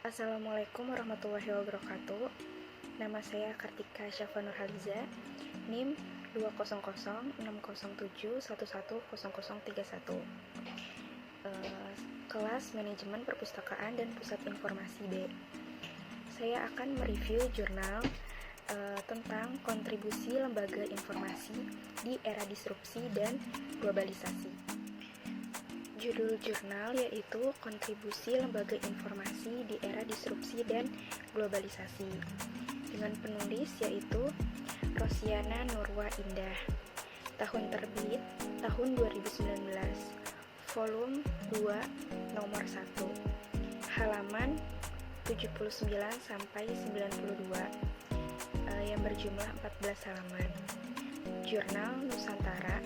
Assalamualaikum warahmatullahi wabarakatuh. Nama saya Kartika Syafa Nurhaliza, NIM 2006071110031. Kelas Manajemen Perpustakaan dan Pusat Informasi B. Saya akan mereview jurnal tentang kontribusi lembaga informasi di era disrupsi dan globalisasi. Judul jurnal yaitu Kontribusi Lembaga Informasi di Era Disrupsi dan Globalisasi, dengan penulis yaitu Rosiana Nurwa Indah. Tahun terbit tahun 2019, volume 2 nomor 1, halaman 79 sampai 92, yang berjumlah 14 halaman. Jurnal Nusantara,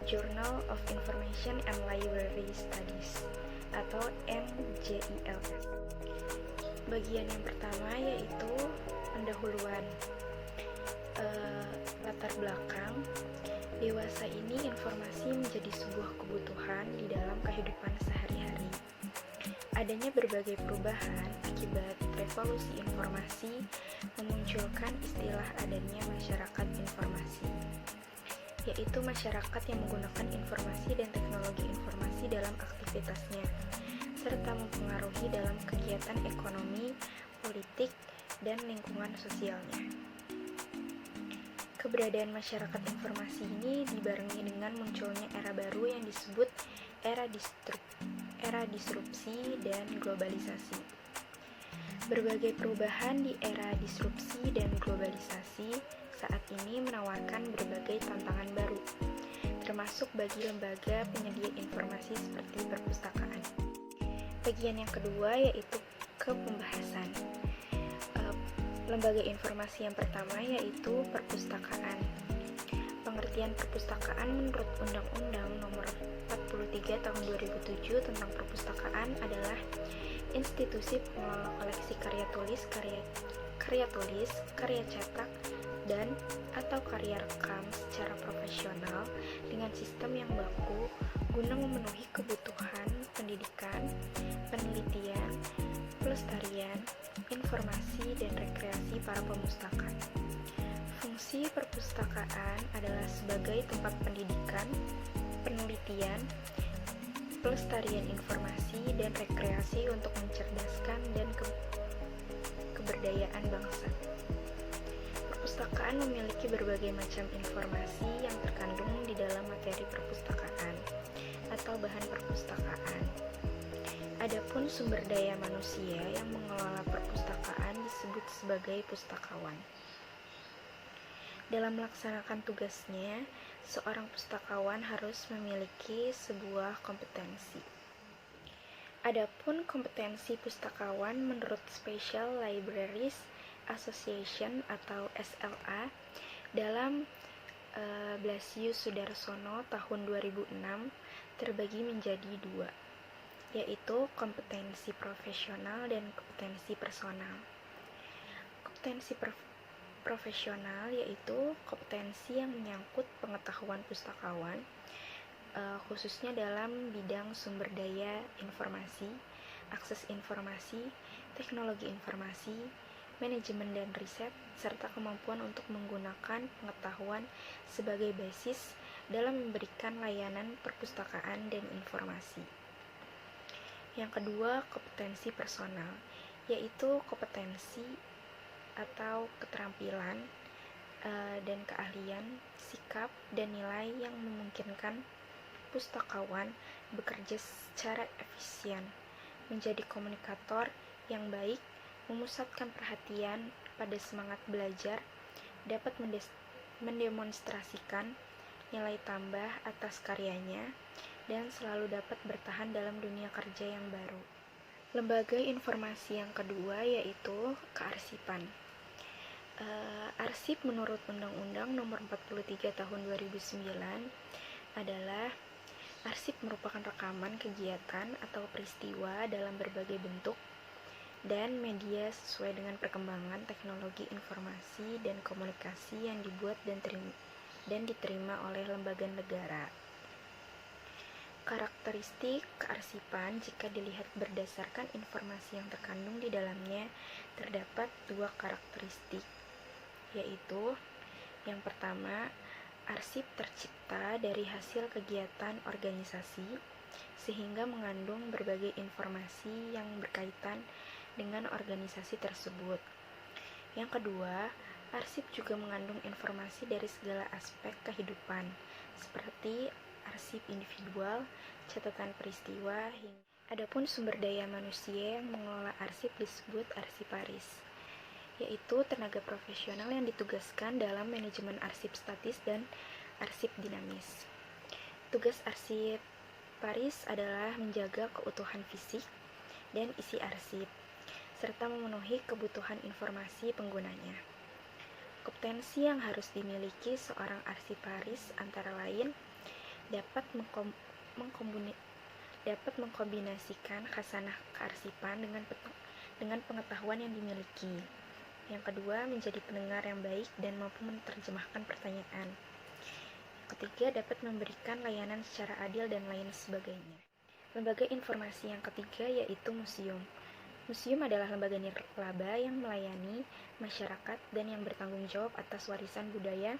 Journal of Information and Library Studies atau MJILS. Bagian yang pertama yaitu pendahuluan. Latar belakang, dewasa ini informasi menjadi sebuah kebutuhan di dalam kehidupan sehari-hari. Adanya berbagai perubahan akibat revolusi informasi memunculkan istilah adanya masyarakat informasi, yaitu masyarakat yang menggunakan informasi dan teknologi informasi dalam aktivitasnya, serta mempengaruhi dalam kegiatan ekonomi, politik, dan lingkungan sosialnya. Keberadaan masyarakat informasi ini dibarengi dengan munculnya era baru yang disebut era disrupsi dan globalisasi. Berbagai perubahan di era disrupsi dan globalisasi saat ini menawarkan berbagai tantangan baru, termasuk bagi lembaga penyedia informasi seperti perpustakaan. Bagian yang kedua yaitu pembahasan. Lembaga informasi yang pertama yaitu perpustakaan. Pengertian perpustakaan menurut Undang-Undang Nomor 43 Tahun 2007 tentang perpustakaan adalah institusi pengelola koleksi karya tulis, karya cetak, dan atau karya rekam secara profesional dengan sistem yang baku guna memenuhi kebutuhan pendidikan, penelitian, pelestarian, informasi, dan rekreasi para pemustaka. Fungsi perpustakaan adalah sebagai tempat pendidikan, penelitian, pelestarian informasi, dan rekreasi untuk mencerdaskan dan keberdayaan bangsa. Perpustakaan memiliki berbagai macam informasi yang terkandung di dalam materi perpustakaan atau bahan perpustakaan. Adapun sumber daya manusia yang mengelola perpustakaan disebut sebagai pustakawan. Dalam melaksanakan tugasnya, seorang pustakawan harus memiliki sebuah kompetensi. Adapun kompetensi pustakawan menurut Special Libraries Association atau SLA dalam Blasius Sudarsono tahun 2006 terbagi menjadi dua, yaitu kompetensi profesional dan kompetensi personal. Kompetensi profesional yaitu kompetensi yang menyangkut pengetahuan pustakawan, khususnya dalam bidang sumber daya informasi, akses informasi, teknologi informasi, manajemen dan riset, serta kemampuan untuk menggunakan pengetahuan sebagai basis dalam memberikan layanan perpustakaan dan informasi. Yang kedua, kompetensi personal, yaitu kompetensi atau keterampilan dan keahlian, sikap, dan nilai yang memungkinkan pustakawan bekerja secara efisien, menjadi komunikator yang baik, memusatkan perhatian pada semangat belajar, dapat mendemonstrasikan nilai tambah atas karyanya, dan selalu dapat bertahan dalam dunia kerja yang baru. Lembaga informasi yang kedua yaitu kearsipan. Arsip menurut Undang-Undang Nomor 43 Tahun 2009 adalah arsip merupakan rekaman kegiatan atau peristiwa dalam berbagai bentuk dan media sesuai dengan perkembangan teknologi informasi dan komunikasi yang dibuat dan diterima oleh lembaga negara. Karakteristik kearsipan jika dilihat berdasarkan informasi yang terkandung di dalamnya, terdapat dua karakteristik, yaitu yang pertama, arsip tercipta dari hasil kegiatan organisasi, sehingga mengandung berbagai informasi yang berkaitan dengan organisasi tersebut. Yang kedua, arsip juga mengandung informasi dari segala aspek kehidupan, seperti arsip individual, catatan peristiwa, hingga adapun sumber daya manusia yang mengelola arsip disebut arsiparis, yaitu tenaga profesional yang ditugaskan dalam manajemen arsip statis dan arsip dinamis. Tugas arsiparis adalah menjaga keutuhan fisik dan isi arsip, serta memenuhi kebutuhan informasi penggunanya. Kompetensi yang harus dimiliki seorang arsiparis antara lain dapat mengkombinasikan khasanah kearsipan dengan pengetahuan yang dimiliki. Yang kedua, menjadi pendengar yang baik dan mampu menerjemahkan pertanyaan. Yang ketiga, dapat memberikan layanan secara adil dan lain sebagainya. Lembaga informasi yang ketiga yaitu museum. Museum adalah lembaga nirlaba yang melayani masyarakat dan yang bertanggung jawab atas warisan budaya,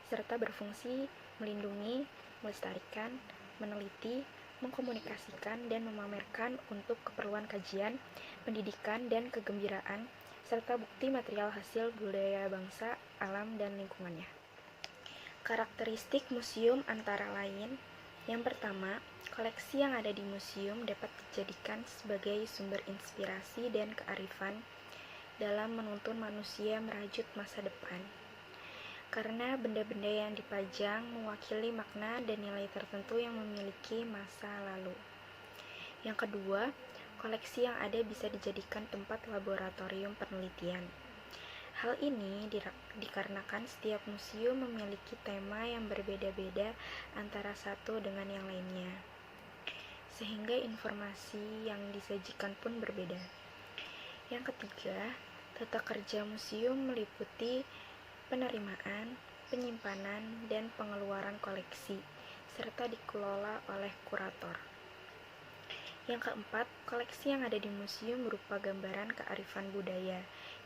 serta berfungsi melindungi, melestarikan, meneliti, mengkomunikasikan, dan memamerkan untuk keperluan kajian, pendidikan, dan kegembiraan, serta bukti material hasil budaya bangsa, alam, dan lingkungannya. Karakteristik museum antara lain, yang pertama, koleksi yang ada di museum dapat dijadikan sebagai sumber inspirasi dan kearifan dalam menuntun manusia merajut masa depan. Karena benda-benda yang dipajang mewakili makna dan nilai tertentu yang memiliki masa lalu. Yang kedua, koleksi yang ada bisa dijadikan tempat laboratorium penelitian. Hal ini dikarenakan setiap museum memiliki tema yang berbeda-beda antara satu dengan yang lainnya, sehingga informasi yang disajikan pun berbeda. Yang ketiga, tata kerja museum meliputi penerimaan, penyimpanan, dan pengeluaran koleksi, serta dikelola oleh kurator. Yang keempat, koleksi yang ada di museum berupa gambaran kearifan budaya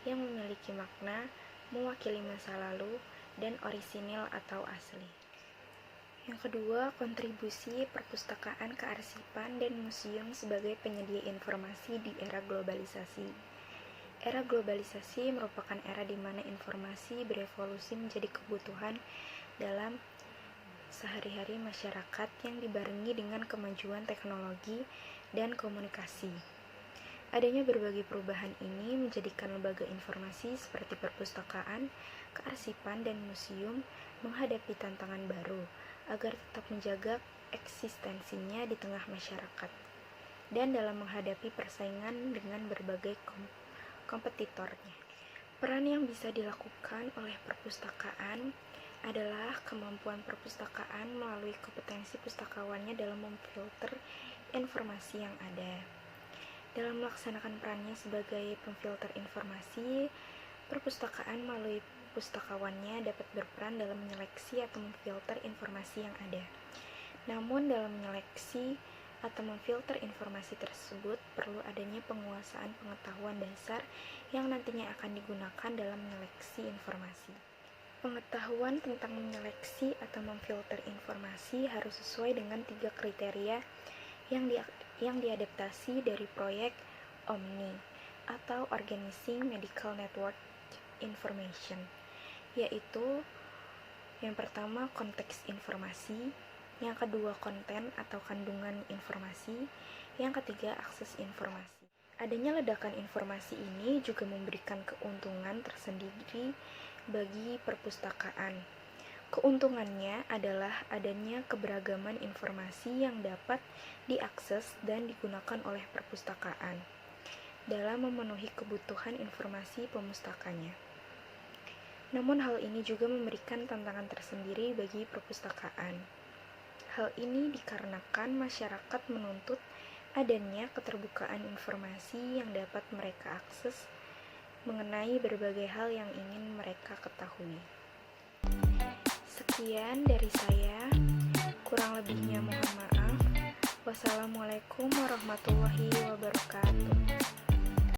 yang memiliki makna, mewakili masa lalu, dan orisinil atau asli. Yang kedua, kontribusi perpustakaan kearsipan dan museum sebagai penyedia informasi di era globalisasi. Era globalisasi merupakan era di mana informasi berevolusi menjadi kebutuhan dalam sehari-hari masyarakat yang dibarengi dengan kemajuan teknologi dan komunikasi. Adanya berbagai perubahan ini menjadikan lembaga informasi seperti perpustakaan, kearsipan, dan museum menghadapi tantangan baru agar tetap menjaga eksistensinya di tengah masyarakat dan dalam menghadapi persaingan dengan berbagai kompetitornya. Peran yang bisa dilakukan oleh perpustakaan adalah kemampuan perpustakaan melalui kompetensi pustakawannya dalam memfilter informasi yang ada. Dalam melaksanakan perannya sebagai pemfilter informasi, perpustakaan melalui pustakawannya dapat berperan dalam menyeleksi atau memfilter informasi yang ada. Namun dalam menyeleksi atau memfilter informasi tersebut perlu adanya penguasaan pengetahuan dasar yang nantinya akan digunakan dalam menyeleksi informasi. Pengetahuan tentang menyeleksi atau memfilter informasi harus sesuai dengan 3 kriteria yang diadaptasi dari proyek OMNI atau Organizing Medical Network Information, yaitu yang pertama konteks informasi, yang kedua konten atau kandungan informasi, yang ketiga akses informasi. Adanya ledakan informasi ini juga memberikan keuntungan tersendiri bagi perpustakaan. Keuntungannya adalah adanya keberagaman informasi yang dapat diakses dan digunakan oleh perpustakaan dalam memenuhi kebutuhan informasi pemustakanya. Namun hal ini juga memberikan tantangan tersendiri bagi perpustakaan. Hal ini dikarenakan masyarakat menuntut adanya keterbukaan informasi yang dapat mereka akses mengenai berbagai hal yang ingin mereka ketahui. Sekian dari saya, kurang lebihnya mohon maaf. Wassalamualaikum warahmatullahi wabarakatuh.